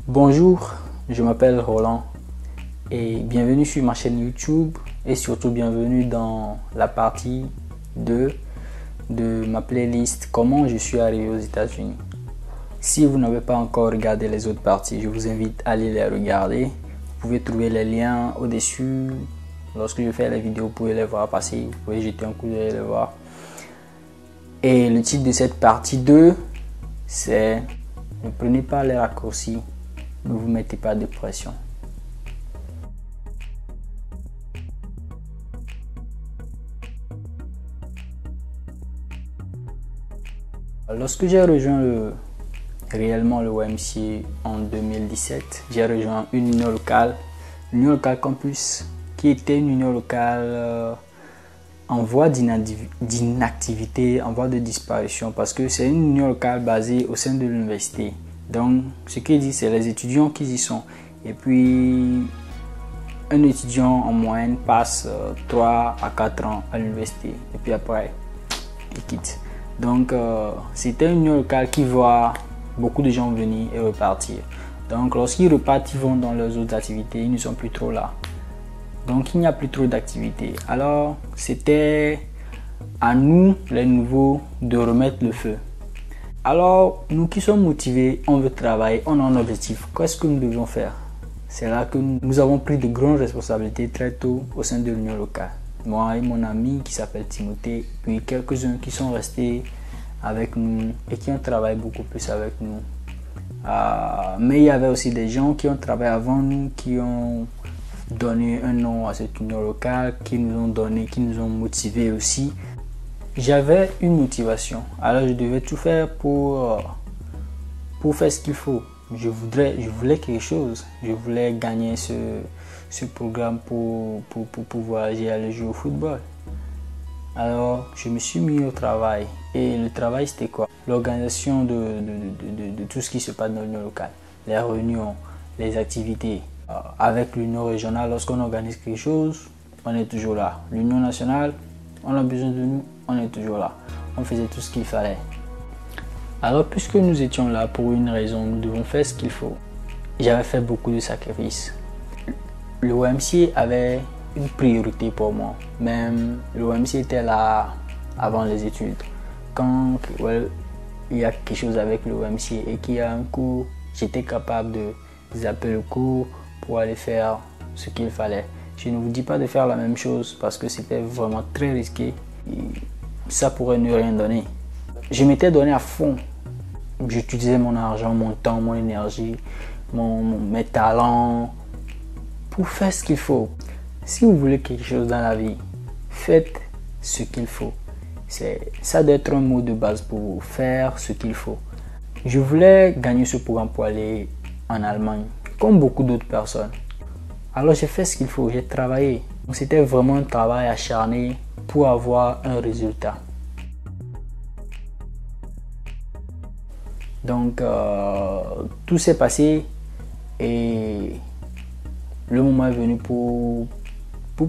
Bonjour, je m'appelle Roland et bienvenue sur ma chaîne YouTube et surtout bienvenue dans la partie 2 de ma playlist Comment je suis arrivé aux États-Unis. Si vous n'avez pas encore regardé les autres parties, je vous invite à aller les regarder. Vous pouvez trouver les liens au-dessus. Lorsque je fais les vidéos, vous pouvez les voir passer, vous pouvez jeter un coup d'œil et les voir. Et le titre de cette partie 2, c'est « Ne prenez pas les raccourcis, ne vous mettez pas de pression ». Lorsque j'ai rejoint réellement le YMCA en 2017, j'ai rejoint une union locale campus, qui était une union locale en voie d'inactivité, en voie de disparition, parce que c'est une union locale basée au sein de l'université. Donc, ce qu'il dit, c'est les étudiants qui y sont. Et puis, un étudiant en moyenne passe 3 à 4 ans à l'université. Et puis après, il quitte. Donc, c'était une union locale qui voit beaucoup de gens venir et repartir. Donc, lorsqu'ils repartent, ils vont dans leurs autres activités. Ils ne sont plus trop là. Donc, il n'y a plus trop d'activités. Alors, c'était à nous, les nouveaux, de remettre le feu. Alors, nous qui sommes motivés, on veut travailler, on a un objectif. Qu'est-ce que nous devons faire? C'est là que nous avons pris de grandes responsabilités très tôt au sein de l'union locale. Moi et mon ami qui s'appelle Timothée, puis quelques-uns qui sont restés avec nous et qui ont travaillé beaucoup plus avec nous. Mais il y avait aussi des gens qui ont travaillé avant nous, qui ont donné un nom à cette union locale, qui nous ont motivés aussi. J'avais une motivation, alors je devais tout faire pour faire ce qu'il faut. Je voulais quelque chose, je voulais gagner ce programme pour voyager et aller jouer au football. Alors je me suis mis au travail, et le travail c'était quoi? L'organisation de tout ce qui se passe dans l'union locale, les réunions, les activités. Avec l'union régionale, lorsqu'on organise quelque chose, on est toujours là. L'union nationale, on a besoin de nous, on est toujours là. On faisait tout ce qu'il fallait. Alors puisque nous étions là pour une raison, nous devons faire ce qu'il faut. J'avais fait beaucoup de sacrifices. Le YMCA avait une priorité pour moi. Même le YMCA était là avant les études. Quand il y a quelque chose avec le YMCA et qu'il y a un cours, j'étais capable de zapper le cours pour aller faire ce qu'il fallait. Je ne vous dis pas de faire la même chose parce que c'était vraiment très risqué. Et ça pourrait ne rien donner. Je m'étais donné à fond. J'utilisais mon argent, mon temps, mon énergie, mes talents pour faire ce qu'il faut. Si vous voulez quelque chose dans la vie, faites ce qu'il faut. Ça doit être un mot de base pour vous, faire ce qu'il faut. Je voulais gagner ce programme pour aller en Allemagne, comme beaucoup d'autres personnes. Alors j'ai fait ce qu'il faut, j'ai travaillé. C'était vraiment un travail acharné pour avoir un résultat. Donc tout s'est passé et le moment est venu pour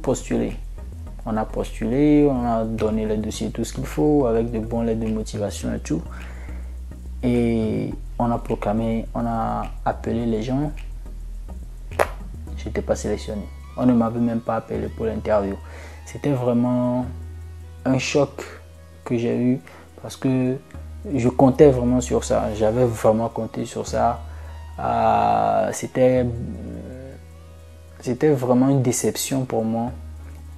postuler. On a postulé, on a donné les dossiers, tout ce qu'il faut, avec de bons lettres de motivation et tout. Et on a proclamé, on a appelé les gens. Je n'étais pas sélectionné. On ne m'avait même pas appelé pour l'interview. C'était vraiment un choc que j'ai eu parce que je comptais vraiment sur ça. J'avais vraiment compté sur ça. C'était vraiment une déception pour moi.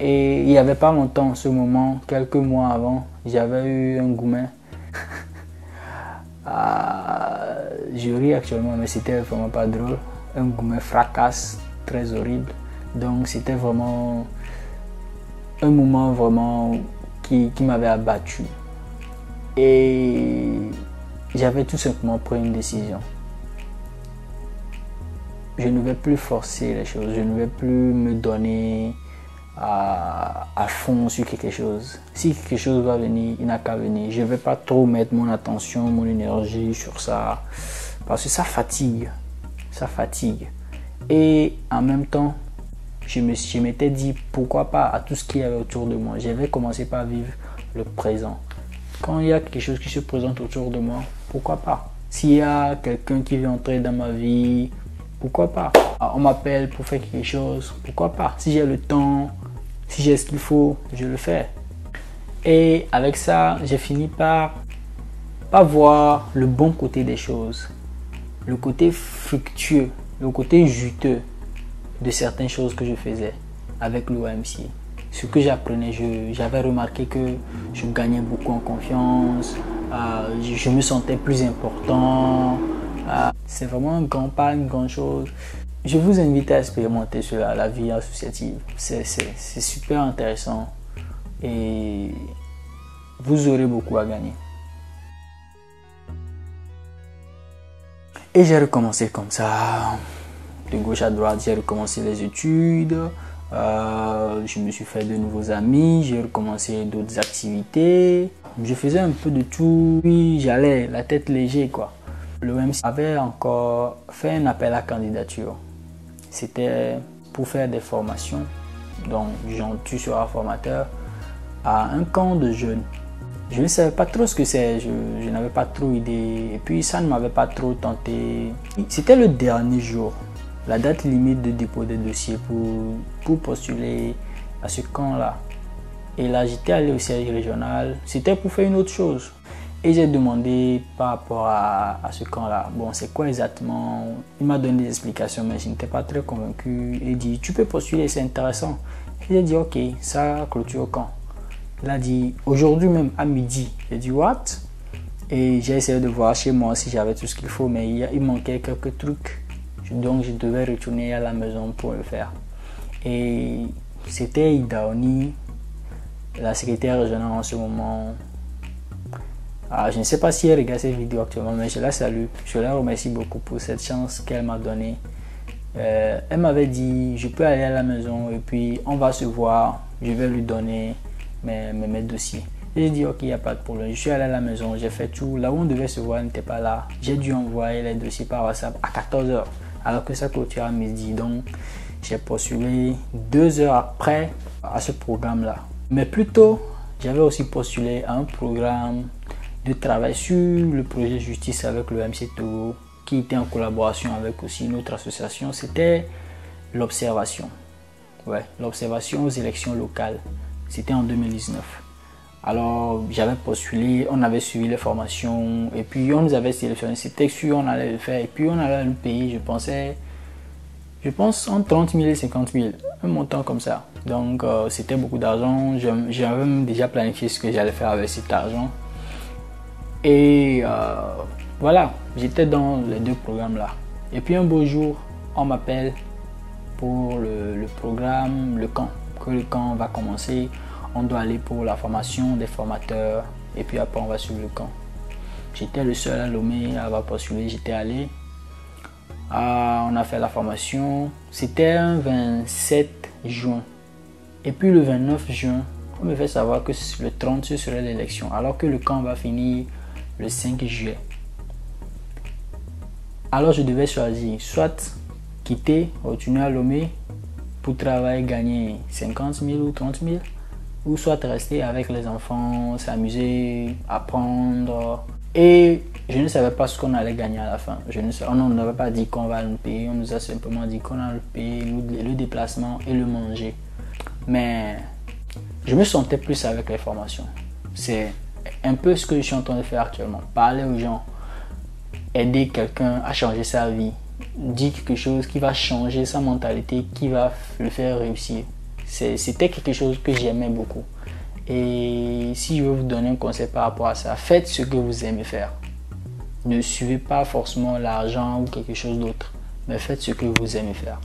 Et il n'y avait pas longtemps, en ce moment, quelques mois avant, j'avais eu un goumen. Je ris actuellement, mais c'était vraiment pas drôle. Un goumen fracasse, très horrible. Donc c'était vraiment un moment vraiment qui m'avait abattu. Et j'avais tout simplement pris une décision. Je ne vais plus forcer les choses, je ne vais plus me donner à fond sur quelque chose. Si quelque chose va venir, il n'a qu'à venir. Je ne vais pas trop mettre mon attention, mon énergie sur ça, parce que ça fatigue. Ça fatigue. Et en même temps, je m'étais dit pourquoi pas à tout ce qu'il y avait autour de moi. J'avais commencé par vivre le présent. Quand il y a quelque chose qui se présente autour de moi, pourquoi pas? S'il y a quelqu'un qui veut entrer dans ma vie pourquoi pas? On m'appelle pour faire quelque chose, pourquoi pas? Si j'ai le temps, si j'ai ce qu'il faut, je le fais. Et avec ça, j'ai fini par voir le bon côté des choses, le côté fructueux, le côté juteux de certaines choses que je faisais avec le YMCA. Ce que j'apprenais, j'avais remarqué que je gagnais beaucoup en confiance, je me sentais plus important. C'est vraiment un grand pas, une grande chose. Je vous invite à expérimenter cela, la vie associative. C'est super intéressant et vous aurez beaucoup à gagner. Et j'ai recommencé comme ça, de gauche à droite, j'ai recommencé les études. Je me suis fait de nouveaux amis, j'ai recommencé d'autres activités. Je faisais un peu de tout, puis j'allais la tête légère quoi. Le YMCA avait encore fait un appel à candidature. C'était pour faire des formations, donc genre tu seras formateur à un camp de jeunes. Je ne savais pas trop ce que c'est, je n'avais pas trop idée et puis ça ne m'avait pas trop tenté. C'était le dernier jour, la date limite de dépôt des dossiers pour postuler à ce camp-là. Et là, j'étais allé au siège régional, c'était pour faire une autre chose. Et j'ai demandé par rapport à ce camp-là, bon, c'est quoi exactement? Il m'a donné des explications, mais je n'étais pas très convaincu. Il dit, tu peux postuler, c'est intéressant. Et j'ai dit, ok, ça clôture au camp. Il a dit, aujourd'hui même à midi. J'ai dit, what? Et j'ai essayé de voir chez moi si j'avais tout ce qu'il faut, mais il manquait quelques trucs. Donc, je devais retourner à la maison pour le faire. Et c'était Idaoni, la secrétaire régionale en ce moment. Je ne sais pas si elle regarde cette vidéo actuellement, mais je la salue. Je la remercie beaucoup pour cette chance qu'elle m'a donnée. Elle m'avait dit, je peux aller à la maison et puis on va se voir. Je vais lui donner mes dossiers. J'ai dit, ok, il n'y a pas de problème. Je suis allé à la maison, j'ai fait tout. Là où on devait se voir, elle n'était pas là. J'ai dû envoyer les dossiers par WhatsApp à 14 h, alors que ça clôture à midi. Donc, j'ai postulé 2 heures après à ce programme-là. Mais plutôt, j'avais aussi postulé à un programme de travail sur le projet justice avec le YMCA Togo, qui était en collaboration avec aussi une autre association. C'était l'observation. Ouais, l'observation aux élections locales. C'était en 2019. Alors, j'avais postulé, on avait suivi les formations et puis on nous avait sélectionné. C'était sûr, on allait le faire et puis on allait le payer, je pense, entre 30 000 et 50 000, un montant comme ça. Donc, c'était beaucoup d'argent. J'avais même déjà planifié ce que j'allais faire avec cet argent. Et voilà, j'étais dans les deux programmes là. Et puis un beau jour, on m'appelle pour le programme, le camp. Que le camp va commencer, on doit aller pour la formation des formateurs. Et puis après, on va sur le camp. J'étais le seul à Lomé à avoir postulé, j'étais allé. On a fait la formation. C'était un 27 juin. Et puis le 29 juin, on me fait savoir que le 30 ce serait l'élection. Alors que le camp va finir le 5 juillet. Alors je devais choisir soit quitter, retourner à Lomé pour travailler, gagner 50 000 ou 30 000, ou soit rester avec les enfants, s'amuser, apprendre. Et je ne savais pas ce qu'on allait gagner à la fin. On n'avait pas dit qu'on va nous payer, on nous a simplement dit qu'on allait payer le déplacement et le manger. Mais je me sentais plus avec les formations. C'est un peu ce que je suis en train de faire actuellement. Parler aux gens, aider quelqu'un à changer sa vie, dire quelque chose qui va changer sa mentalité, qui va le faire réussir. C'était quelque chose que j'aimais beaucoup. Et si je veux vous donner un conseil par rapport à ça, faites ce que vous aimez faire. Ne suivez pas forcément l'argent ou quelque chose d'autre, mais faites ce que vous aimez faire.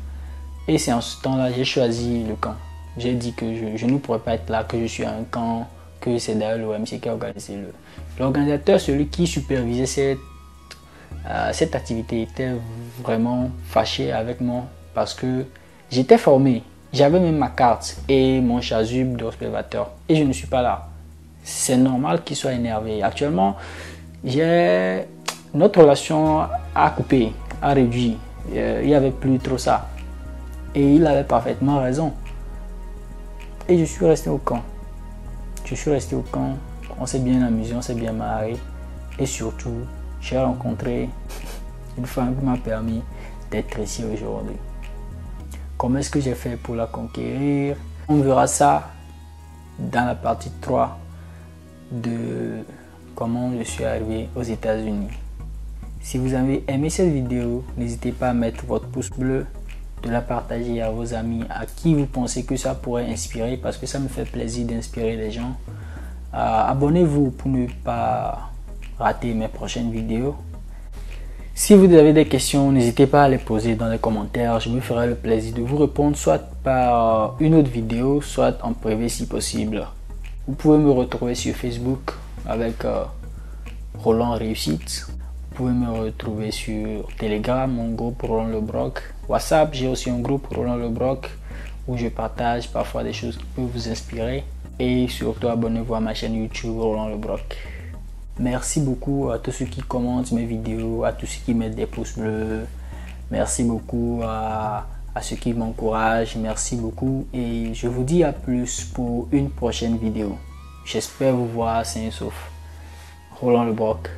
Et c'est en ce temps-là j'ai choisi le camp. J'ai dit que je ne pourrais pas être là, que je suis à un camp, que c'est d'ailleurs le YMCA qui a organisé l'organisateur, celui qui supervisait cette activité, était vraiment fâché avec moi parce que j'étais formé. J'avais même ma carte et mon chasuble d'observateur et je ne suis pas là. C'est normal qu'il soit énervé. Actuellement, notre relation a coupé, a réduit. Il n'y avait plus trop ça. Et il avait parfaitement raison. Et je suis resté au camp. Je suis resté au camp. On s'est bien amusé, on s'est bien marré. Et surtout, j'ai rencontré une femme qui m'a permis d'être ici aujourd'hui. Comment est-ce que j'ai fait pour la conquérir? On verra ça dans la partie 3 de comment je suis arrivé aux États-Unis. Si vous avez aimé cette vidéo, n'hésitez pas à mettre votre pouce bleu, de la partager à vos amis, à qui vous pensez que ça pourrait inspirer, parce que ça me fait plaisir d'inspirer les gens. Abonnez-vous pour ne pas rater mes prochaines vidéos. Si vous avez des questions, n'hésitez pas à les poser dans les commentaires. Je me ferai le plaisir de vous répondre soit par une autre vidéo, soit en privé si possible. Vous pouvez me retrouver sur Facebook avec Roland Réussite. Vous pouvez me retrouver sur Telegram, mon groupe Roland Le Broc. WhatsApp, j'ai aussi un groupe Roland Le Broc où je partage parfois des choses qui peuvent vous inspirer. Et surtout, abonnez-vous à ma chaîne YouTube Roland Le Broc. Merci beaucoup à tous ceux qui commentent mes vidéos, à tous ceux qui mettent des pouces bleus. Merci beaucoup à ceux qui m'encouragent. Merci beaucoup et je vous dis à plus pour une prochaine vidéo. J'espère vous voir sain et sauf. Roland Le Broc.